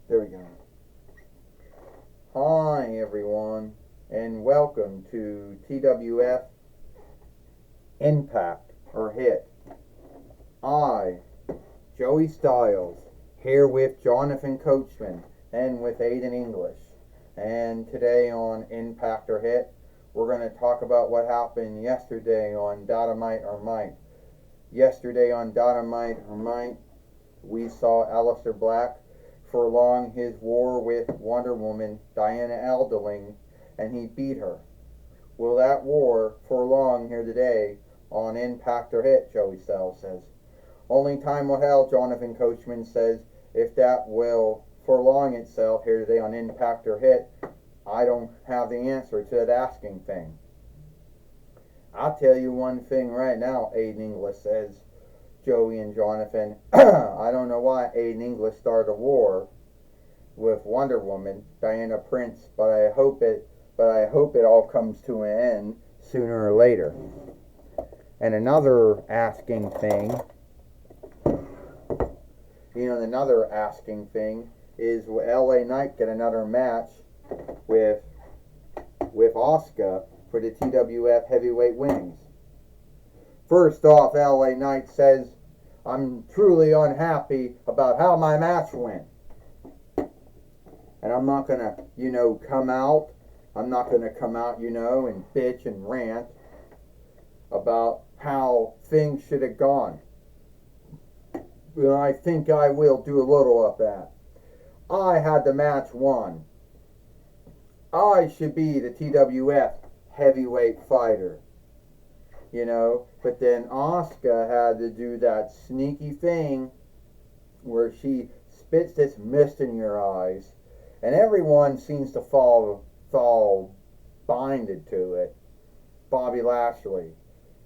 There we go. Hi, everyone, and welcome to TWF Impact or Hit. I, Joey Styles, here with Jonathan Coachman and with Aiden English. And today on Impact or Hit, we're going to talk about what happened yesterday on Dynamite or Might. Yesterday on Dynamite or Might, we saw Aleister Black prolong his war with Wonder Woman Diana Aldeling, and he beat her. Will that war prolong here today on Impact or Hit, Joey Styles says. Only time will tell, Jonathan Coachman says, if that will prolong itself here today on Impact or Hit. I don't have the answer to that asking thing. I'll tell you one thing right now, Aiden English says. Joey and Jonathan, I don't know why Aiden English started a war with Wonder Woman, Diana Prince, but I hope it all comes to an end sooner or later. And another asking thing, is will LA Knight get another match with Asuka for the TWF heavyweight winnings? First off, LA Knight says, I'm truly unhappy about how my match went. And I'm not going to, come out. I'm not going to come out, and bitch and rant about how things should have gone. But I think I will do a little of that. I had the match won. I should be the TWF heavyweight fighter. But then Asuka had to do that sneaky thing where she spits this mist in your eyes, and everyone seems to fall binded to it. Bobby Lashley,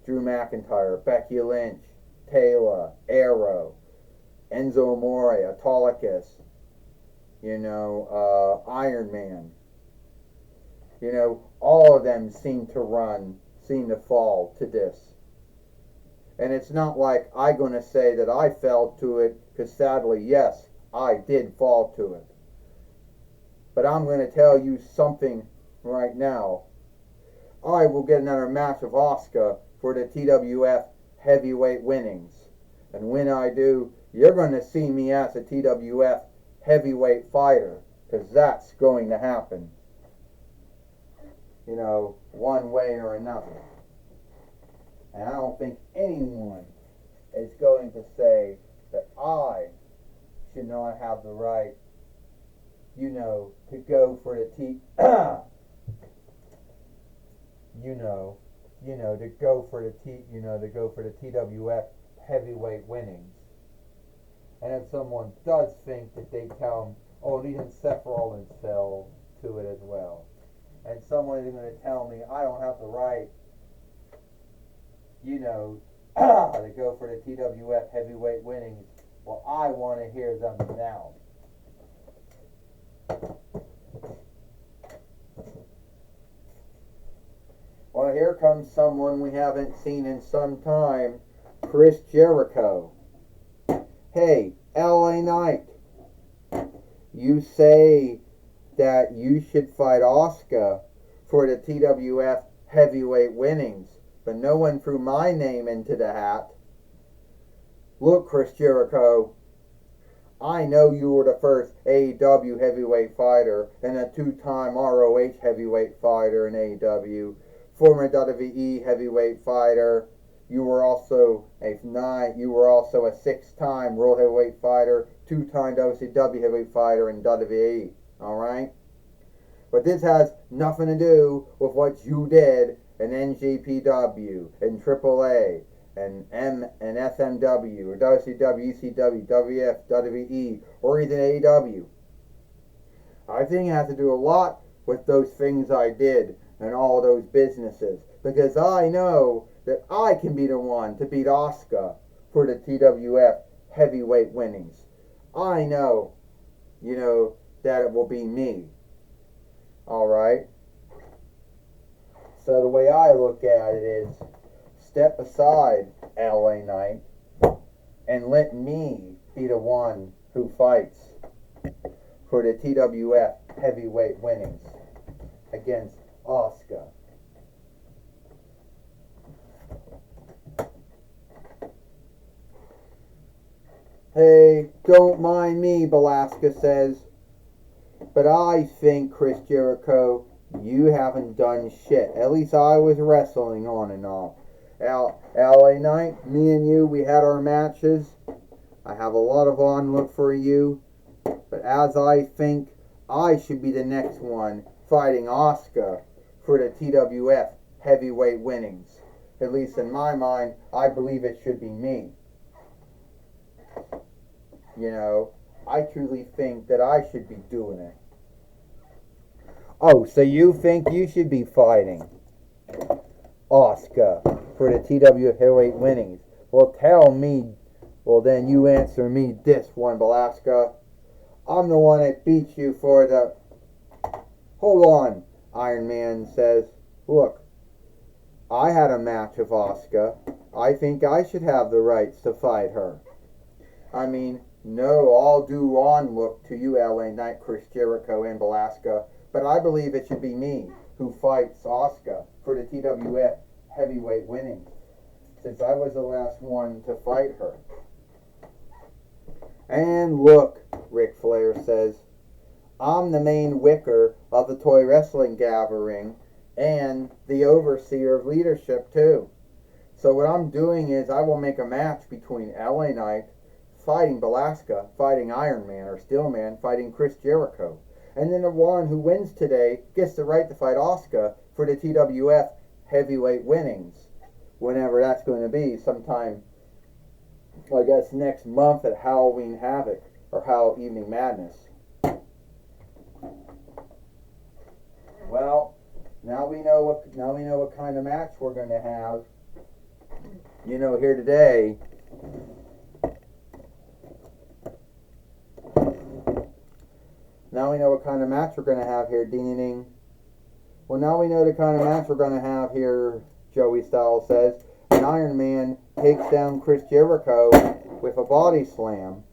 Drew McIntyre, Becky Lynch, Taylor, Arrow, Enzo Amore, Autolycus, Iron Man. All of them seem to fall to this. And it's not like I'm going to say that I fell to it, because sadly, yes, I did fall to it. But I'm going to tell you something right now. I will get another match of Asuka for the TWF heavyweight winnings. And when I do, you're going to see me as a TWF heavyweight fighter, because that's going to happen. One way or another. And I don't think anyone is going to say that I should not have the right, to go for the to go for the TWF heavyweight winnings. And if someone does think that they tell them, oh, even Seth Rollins fell to it as well. And someone is going to tell me I don't have the right, to go for the TWF heavyweight winnings. Well, I want to hear them now. Well, here comes someone we haven't seen in some time, Chris Jericho. Hey, LA Knight, you say that you should fight Asuka for the TWF heavyweight winnings, but no one threw my name into the hat. Look, Chris Jericho, I know you were the first AEW heavyweight fighter and a two-time ROH heavyweight fighter in AEW, former WWE heavyweight fighter. You were also a six-time World Heavyweight Fighter, two-time WCW Heavyweight Fighter in WWE. All right, but this has nothing to do with what you did in NJPW and AAA and SMW or WCW, ECW, WF, WWE, or even AEW. I think it has to do a lot with those things I did and all those businesses, because I know that I can be the one to beat Asuka for the TWF heavyweight winnings. I know, that it will be me. Alright? So the way I look at it is, step aside, LA Knight, and let me be the one who fights for the TWF heavyweight winnings against Asuka. Hey, don't mind me, Belasca says, but I think, Chris Jericho, you haven't done shit. At least I was wrestling on and off. LA Knight, me and you, we had our matches. I have a lot of on-look for you. But as I think, I should be the next one fighting Asuka for the TWF heavyweight winnings. At least in my mind, I believe it should be me. You know, I truly think that I should be doing it. Oh, so you think you should be fighting Asuka for the TWF heavyweight winnings? Well, tell me. Well, then you answer me this one, Belasca. I'm the one that beat you for the... Hold on, Iron Man says. Look, I had a match with Asuka. I think I should have the rights to fight her. I mean, no, all due on-look to you, LA Knight, Chris Jericho, and Belasca, but I believe it should be me who fights Asuka for the TWF heavyweight winnings, since I was the last one to fight her. And look, Ric Flair says, I'm the main wicker of the toy wrestling gathering and the overseer of leadership too. So what I'm doing is I will make a match between LA Knight fighting Belasca, fighting Iron Man or Steelman, fighting Chris Jericho. And then the one who wins today gets the right to fight Asuka for the TWF heavyweight winnings. Whenever that's going to be, sometime, I guess, next month at Halloween Havoc or Halloween Evening Madness. Well, now we know what kind of match we're going to have. You know, here today. Now we know what kind of match we're going to have here, ding. Well, now we know the kind of match we're going to have here, Joey Styles says. And Iron Man takes down Chris Jericho with a body slam.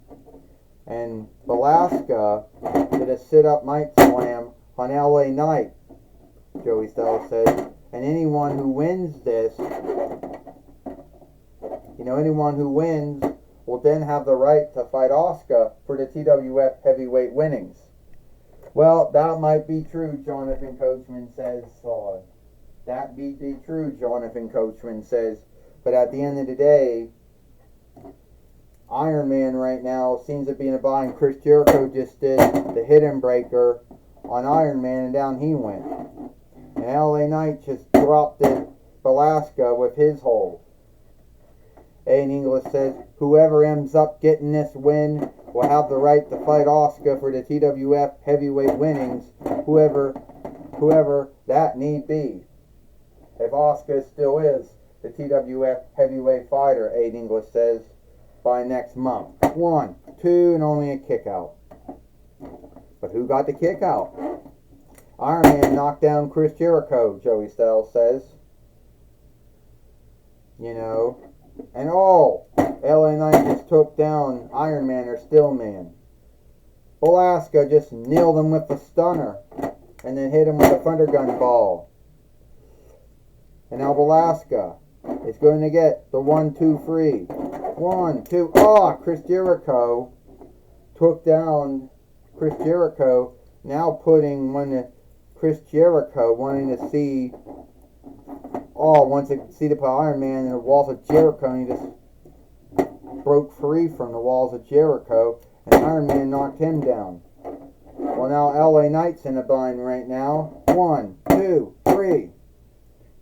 And Belasca did a sit-up night slam on LA Knight, Joey Styles says. And anyone who wins this, anyone who wins will then have the right to fight Asuka for the TWF heavyweight winnings. Well, that might be true, Jonathan Coachman says. That be true, Jonathan Coachman says. But at the end of the day, Iron Man right now seems to be in a bind. Chris Jericho just did the hidden breaker on Iron Man, and down he went. And LA Knight just dropped it, Belasca, with his hold. Aiden English says, whoever ends up getting this win will have the right to fight Asuka for the TWF heavyweight winnings, whoever that need be. If Asuka still is the TWF heavyweight fighter, Aiden English says, by next month. 1, 2, and only a kick out. But who got the kick out? Iron Man knocked down Chris Jericho, Joey Styles says. And LA Knight just took down Iron Man or Steelman. Belasca just nailed him with the stunner and then hit him with a thunder gun ball. And now Belasca is going to get the 1-2-3. 1, 2. Chris Jericho took down Chris Jericho. Now putting Chris Jericho wanting to see wants to see the Iron Man in the walls of Jericho, and he just broke free from the walls of Jericho, and Iron Man knocked him down. Well, now LA Knight's in a bind right now. 1, 2, 3.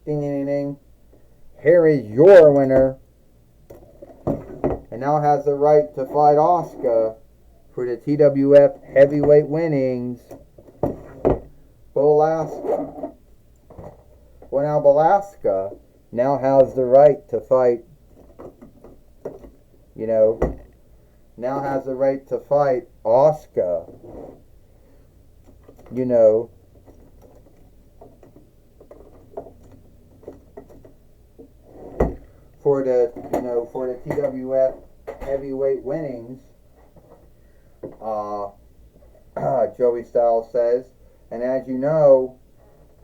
Ding, ding, ding. Here is your winner. And now has the right to fight Asuka for the TWF heavyweight winnings. Belasca. Well, now Belasca now has the right to fight, now has the right to fight Asuka, for the TWF heavyweight winnings Joey Styles says. And as you know,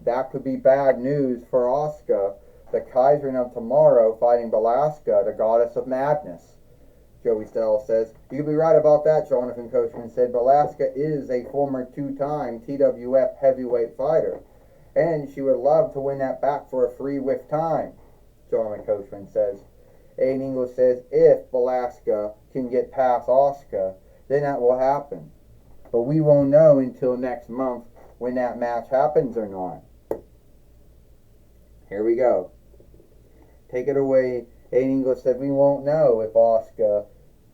that could be bad news for Asuka, the Kaiserin of Tomorrow, fighting Belasca, the Goddess of Madness. Joey Styles says, "You could be right about that," Jonathan Coachman said. "Belasca is a former two-time TWF heavyweight fighter, and she would love to win that back for a free with time," Jonathan Coachman says. Aiden English says, "If Belasca can get past Asuka, then that will happen. But we won't know until next month when that match happens or not." Here we go. Take it away. Aiden English said, "We won't know if Asuka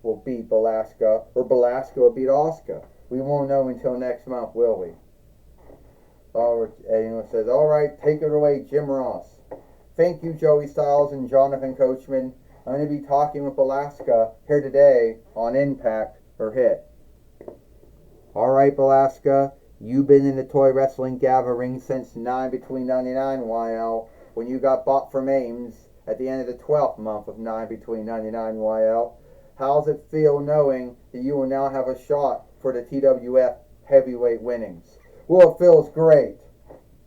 will beat Belasca or Belasca will beat Asuka. We won't know until next month, will we?" Aiden English says, "All right, take it away, Jim Ross." "Thank you, Joey Styles and Jonathan Coachman. I'm going to be talking with Belasca here today on Impact or Hit." "All right, Belasca, you've been in the toy wrestling gathering since 9 between 99 YL when you got bought from Ames at the end of the 12th month of 9 between 99 YL. How's it feel knowing that you will now have a shot for the TWF heavyweight winnings?" "Well, it feels great,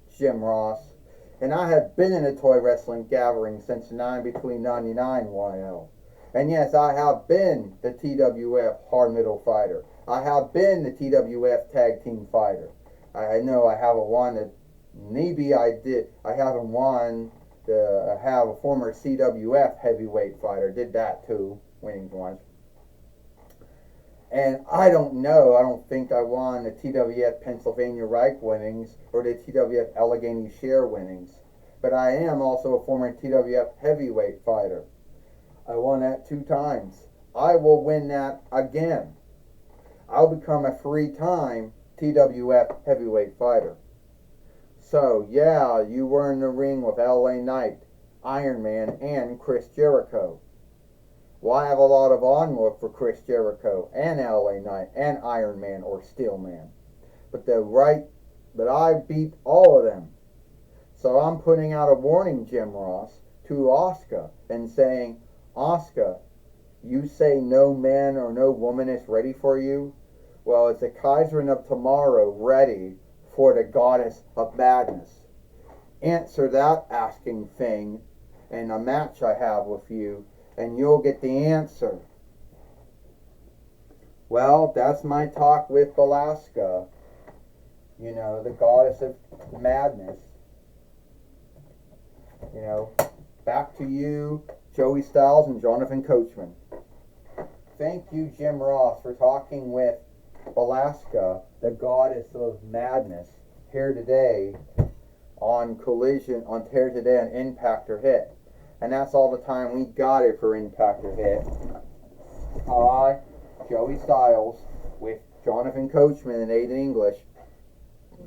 Jim Ross. And I have been in a toy wrestling gathering since 9 between 99 YL. And yes, I have been the TWF hard middle fighter. I have been the TWF tag team fighter. I know I haven't won it. Maybe I did. I haven't won. I have a former CWF heavyweight fighter. Did that too. Winnings once. And I don't know. I don't think I won the TWF Pennsylvania Reich winnings or the TWF Allegheny Share winnings. But I am also a former TWF heavyweight fighter. I won that 2 times. I will win that again. I'll become a 3-time TWF heavyweight fighter. So, yeah, you were in the ring with LA Knight, Iron Man, and Chris Jericho. Well, I have a lot of honor for Chris Jericho and LA Knight and Iron Man or Steel Man. But I beat all of them. So I'm putting out a warning, Jim Ross, to Asuka and saying, "Asuka, you say no man or no woman is ready for you? Well, is the Kaiserin of Tomorrow ready for the Goddess of Madness? Answer that asking thing in a match I have with you, and you'll get the answer." Well, that's my talk with Belasca, the Goddess of Madness. Back to you, Joey Styles and Jonathan Coachman. Thank you, Jim Ross, for talking with Belasca, the Goddess of Madness, here today on Collision, here today on Impact or Hit. And that's all the time we got it for Impact or Hit. I, Joey Styles, with Jonathan Coachman and Aiden English.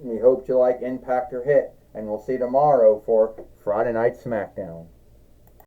We hope you like Impact or Hit, and we'll see you tomorrow for Friday Night SmackDown.